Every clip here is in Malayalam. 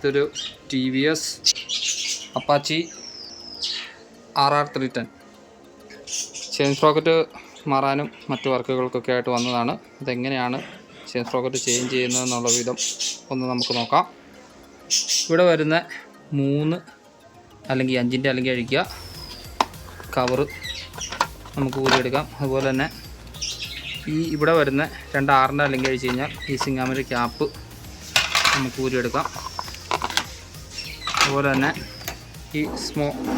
അടുത്തൊരു TVS Apache RR310 chain sprocket മാറാനും മറ്റു വർക്കുകൾക്കൊക്കെ ആയിട്ട് വന്നതാണ്. അതെങ്ങനെയാണ് ചെയിൻ സ്പ്രോക്കറ്റ് ചേഞ്ച് ചെയ്യുന്നതെന്നുള്ള വിധം ഒന്ന് നമുക്ക് നോക്കാം. ഇവിടെ വരുന്ന 3 അല്ലെങ്കിൽ 5-ൻ്റെ അല്ലെങ്കിൽ അഴിക്കുക കവറ് നമുക്ക് ഊരിയെടുക്കാം. അതുപോലെ തന്നെ ഇവിടെ വരുന്ന 2 6-ൻ്റെ അല്ലെങ്കിൽ അഴിച്ച് കഴിഞ്ഞാൽ ഈ സിംഗാമിൻ്റെ ക്യാപ്പ് നമുക്ക് ഊരിയെടുക്കാം. അതുപോലെ തന്നെ ഈ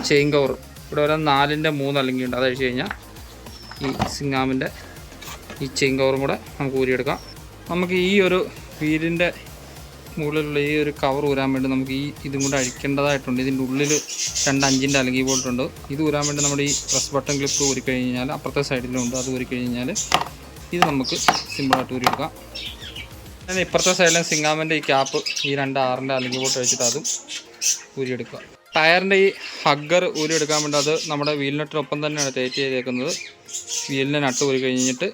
ചെയിൻ കവർ ഇവിടെ വരുന്ന 4-ൻ്റെ 3 അല്ലെങ്കിൽ ഉണ്ട്, അത് അഴിച്ച് കഴിഞ്ഞാൽ ഈ സിംഗാമിൻ്റെ ഈ ചെയിൻ കവറും കൂടെ നമുക്ക് ഊരിയെടുക്കാം. നമുക്ക് ഈ ഒരു വീലിൻ്റെ മുകളിലുള്ള ഈ ഒരു കവർ ഊരാൻ വേണ്ടി നമുക്ക് ഇതും കൂടെ അഴിക്കേണ്ടതായിട്ടുണ്ട്. ഇതിൻ്റെ ഉള്ളിൽ 2 5-ൻ്റെ അല്ലെങ്കിൽ ബോൾട്ടുണ്ട്. ഇത് ഊരാൻ വേണ്ടി നമ്മുടെ ഈ പ്രസ് ബട്ടൺ ക്ലിപ്പ് ഊരിക്കഴിഞ്ഞാൽ അപ്പുറത്തെ സൈഡിലും ഉണ്ട്, അത് ഊരിക്കഴിഞ്ഞാൽ ഇത് നമുക്ക് സിമ്പിളായിട്ട് ഊരിയെടുക്കാം. ഞാൻ ഇപ്പുറത്തെ സൈഡിലും സിംഗാമിൻ്റെ ഈ ക്യാപ്പ് ഈ 2 6-ൻ്റെ അല്ലെങ്കിൽ ബോട്ട് വെച്ചിട്ട് അതും ഊരിയെടുക്കുക. ടയറിൻ്റെ ഈ ഹഗ്ഗർ ഊരിയെടുക്കാൻ വേണ്ടി അത് നമ്മുടെ വീലിനട്ടിനൊപ്പം തന്നെയാണ് ടൈറ്റ് ചെയ്തേക്കുന്നത്. വീലിൻ്റെ നട്ട് ഊരി കഴിഞ്ഞിട്ട്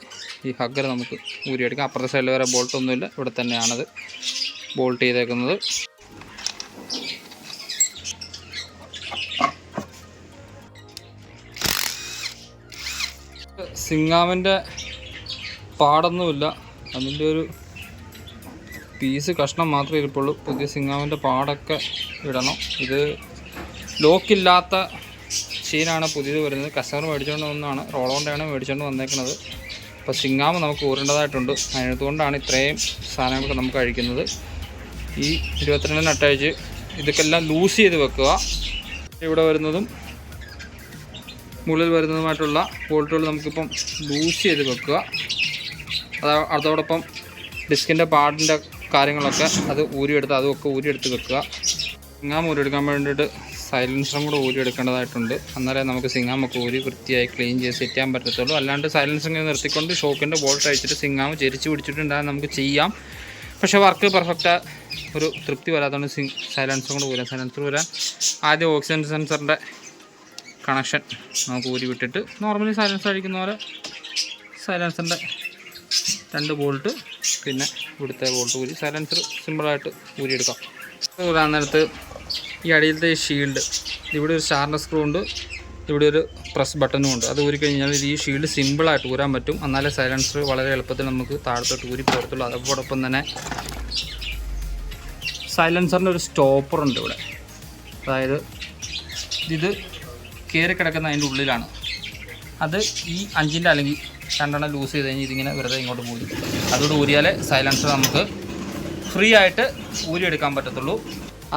ഈ ഹഗ്ഗർ നമുക്ക് ഊരിയെടുക്കാം. അപ്പുറത്തെ സൈഡിൽ വരെ ബോൾട്ടൊന്നുമില്ല, ഇവിടെ തന്നെയാണത് ബോൾട്ട് ചെയ്തേക്കുന്നത്. സിംഗാമിൻ്റെ പാടൊന്നുമില്ല, അതിൻ്റെ ഒരു പീസ് കഷ്ണം മാത്രമേ ഇരിപ്പുള്ളൂ. പുതിയ സിംഗാമിൻ്റെ പാടൊക്കെ ഇടണം. ഇത് ലോക്കില്ലാത്ത ചെയിനാണ് പുതിയത് വരുന്നത്. കസ്റ്റമർ മേടിച്ചുകൊണ്ട് വന്നതാണ്, റോളോണ്ടാണ് മേടിച്ചുകൊണ്ട് വന്നേക്കുന്നത്. അപ്പോൾ സിംഗാമ് നമുക്ക് ഊരേണ്ടതായിട്ടുണ്ട്. അതിനതുകൊണ്ടാണ് ഇത്രയും സാധനങ്ങളൊക്കെ നമുക്ക് അഴിക്കുന്നത്. ഈ 22 നട്ടഴിച്ച് ഇതൊക്കെല്ലാം ലൂസ് ചെയ്ത് വെക്കുക. ഇവിടെ വരുന്നതും മുകളിൽ വരുന്നതുമായിട്ടുള്ള ബോൾട്ടുകൾ നമുക്കിപ്പം ലൂസ് ചെയ്ത് വെക്കുക. അതോടൊപ്പം ഡിസ്കിൻ്റെ പാഡിൻ്റെ കാര്യങ്ങളൊക്കെ അത് ഊരിയെടുത്ത് അതുമൊക്കെ ഊരിയെടുത്ത് വെക്കുക. സിംഗാം ഊരിയെടുക്കാൻ വേണ്ടിയിട്ട് സൈലൻസറും കൂടെ ഊരിയെടുക്കേണ്ടതായിട്ടുണ്ട്. അന്നേരം നമുക്ക് സിംഗാമൊക്കെ ഊരി വൃത്തിയായി ക്ലീൻ ചെയ്ത് സെറ്റ് ചെയ്യാൻ പറ്റത്തുള്ളൂ. അല്ലാണ്ട് സൈലൻസറിങ്ങനെ നിർത്തിക്കൊണ്ട് ഷോക്കിൻ്റെ ബോൾട്ട് അഴിച്ചിട്ട് സിംഗാമ് ചെരിച്ച് പിടിച്ചിട്ടുണ്ടാകും നമുക്ക് ചെയ്യാം. പക്ഷേ വർക്ക് പെർഫെക്റ്റ് ഒരു തൃപ്തി വരാത്തതുകൊണ്ട് സൈലൻസറും കൂടെ ഊരാം. സൈലൻസർ ഊരാൻ ആദ്യം ഓക്സിജൻ സെൻസറിൻ്റെ കണക്ഷൻ നമുക്ക് ഊരി വിട്ടിട്ട് നോർമലി സൈലൻസർ അഴിക്കുന്ന പോലെ സൈലൻസറിൻ്റെ 2 ബോൾട്ട് പിന്നെ ഇവിടുത്തെ ബോൾട്ട് ഊരി സൈലൻസർ സിമ്പിളായിട്ട് ഊരിയെടുക്കാം. ഊരാൻ നേരത്ത് ഈ അടിയിലത്തെ ഷീൽഡ്, ഇവിടെ ഒരു സ്റ്റാറിൻ്റെ സ്ക്രൂ ഉണ്ട്, ഇവിടെ ഒരു പ്രസ് ബട്ടണും ഉണ്ട്. അത് ഊരി കഴിഞ്ഞാൽ ഈ ഷീൽഡ് സിമ്പിളായിട്ട് ഊരാൻ പറ്റും. എന്നാലേ സൈലൻസർ വളരെ എളുപ്പത്തിൽ നമുക്ക് താഴത്തോട്ട് ഊരി പോരത്തുള്ളൂ. അതോടൊപ്പം തന്നെ സൈലൻസറിൻ്റെ ഒരു സ്റ്റോപ്പറുണ്ട് ഇവിടെ. അതായത് ഇത് കയറി കിടക്കുന്ന അതിൻ്റെ ഉള്ളിലാണ്. അത് ഈ 5-ൻ്റെ അല്ലെങ്കിൽ 2 ലൂസ് ചെയ്ത് കഴിഞ്ഞാൽ ഇതിങ്ങനെ വെറുതെ ഇങ്ങോട്ട് പോയി. അതുകൊണ്ട് ഊരിയാലേ സൈലൻസർ നമുക്ക് ഫ്രീ ആയിട്ട് ഊരിയെടുക്കാൻ പറ്റത്തുള്ളൂ.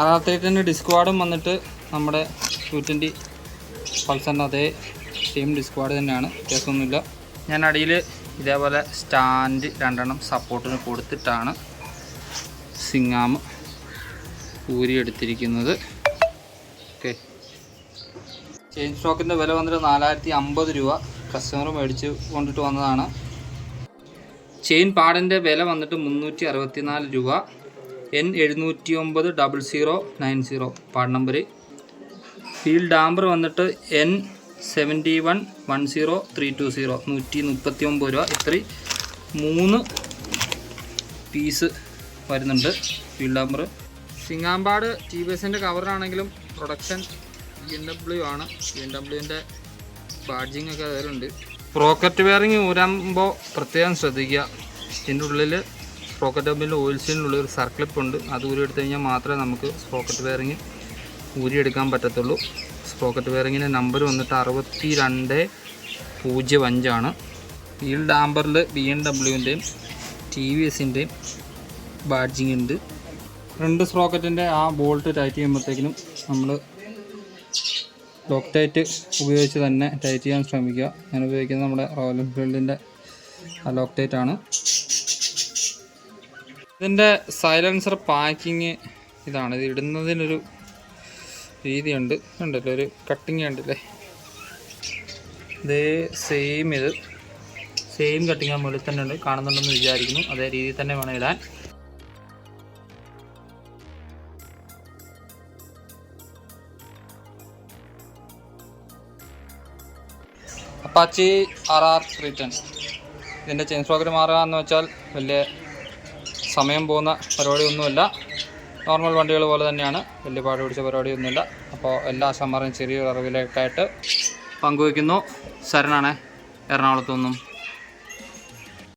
RR310 ഡിസ്ക് വാർഡും വന്നിട്ട് നമ്മുടെ 220 പൾസറിൻ്റെ അതേ സെയിം ഡിസ്ക് വാർഡ് തന്നെയാണ്, വ്യത്യാസമൊന്നുമില്ല. ഞാൻ അടിയിൽ ഇതേപോലെ സ്റ്റാൻഡ് 2 സപ്പോർട്ടിന് കൊടുത്തിട്ടാണ് സിംഗാം ഊരിയെടുത്തിരിക്കുന്നത്. ഓക്കെ. ചെയിൻ സ്റ്റോക്കിൻ്റെ വില വന്നിട്ട് 4050 രൂപ. കസ്റ്റമർ മേടിച്ച് കൊണ്ടിട്ട് വന്നതാണ്. ചെയിൻ പാഡിൻ്റെ വില വന്നിട്ട് 364 രൂപ. N7090090 pad number. Wheel damper വന്നിട്ട് N7110320 139 രൂപ. ഇത്രയും 3 പീസ് വരുന്നുണ്ട് വീൽ ഡാമ്പർ. സിംഗാമ്പാട് TVSൻ്റെ കവറിനാണെങ്കിലും പ്രൊഡക്ഷൻ BMW ആണ്. BMWൻ്റെ ബാഡ്ജിങ് ഒക്കെ അതിലുണ്ട്. സ്പ്രോക്കറ്റ് വെയറിങ് ഊരാകുമ്പോൾ പ്രത്യേകം ശ്രദ്ധിക്കുക. ഇതിൻ്റെ ഉള്ളിൽ സ്പ്രോക്കറ്റ് ഹബിൻ്റെ ഓയിൽ സീലിനുള്ള ഒരു സർക്ലിപ്പ് ഉണ്ട്. അത് ഊരിയെടുത്ത് കഴിഞ്ഞാൽ മാത്രമേ നമുക്ക് സ്പ്രോക്കറ്റ് വെയറിങ് ഊരിയെടുക്കാൻ പറ്റത്തുള്ളൂ. സ്പ്രോക്കറ്റ് വെയറിങ്ങിൻ്റെ നമ്പർ വന്നിട്ട് 6205 ആണ്. വീൽ ഡാമ്പറിൽ BMWൻ്റെയും TVSൻ്റെയും ബാഡ്ജിങ് ഉണ്ട്. ഫ്രണ്ട് സ്പ്രോക്കറ്റിൻ്റെ ആ ബോൾട്ട് ടൈറ്റ് ചെയ്യുമ്പോഴത്തേക്കിനും നമ്മൾ ലോക്ടൈറ്റ് ഉപയോഗിച്ച് തന്നെ ടൈറ്റ് ചെയ്യാൻ ശ്രമിക്കുക. ഞാൻ ഉപയോഗിക്കുന്നത് നമ്മുടെ റോയൽ എൻഫീൽഡിൻ്റെ ലോക്ടൈറ്റ് ആണ്. ഇതിൻ്റെ സൈലൻസർ പാക്കിങ് ഇതാണ്. ഇത് ഇടുന്നതിനൊരു രീതിയുണ്ട്, ഉണ്ടല്ലോ ഒരു കട്ടിങ് ഉണ്ടല്ലേ. ഇതേ സെയിം കട്ടിങ് ആ മുകളിൽ തന്നെ ഉണ്ട്, കാണുന്നുണ്ടെന്ന് വിചാരിക്കുന്നു. അതേ രീതിയിൽ തന്നെ വേണം ഇടാൻ. അപ്പാച്ചി RR310 ഇതിൻ്റെ ചെയിൻ സ്പ്രോക്കറ്റ് മാറുക എന്ന് വെച്ചാൽ വലിയ സമയം പോകുന്ന പരിപാടിയൊന്നുമല്ല. നോർമൽ വണ്ടികൾ പോലെ തന്നെയാണ്, വലിയ പാട് പിടിച്ച പരിപാടിയൊന്നുമില്ല. അപ്പോൾ എല്ലാ ആശാന്മാരും ചെറിയൊരു അറിവിലേക്കായിട്ട് പങ്കുവയ്ക്കുന്നു. ശരണാണ് എറണാകുളത്തു നിന്നും.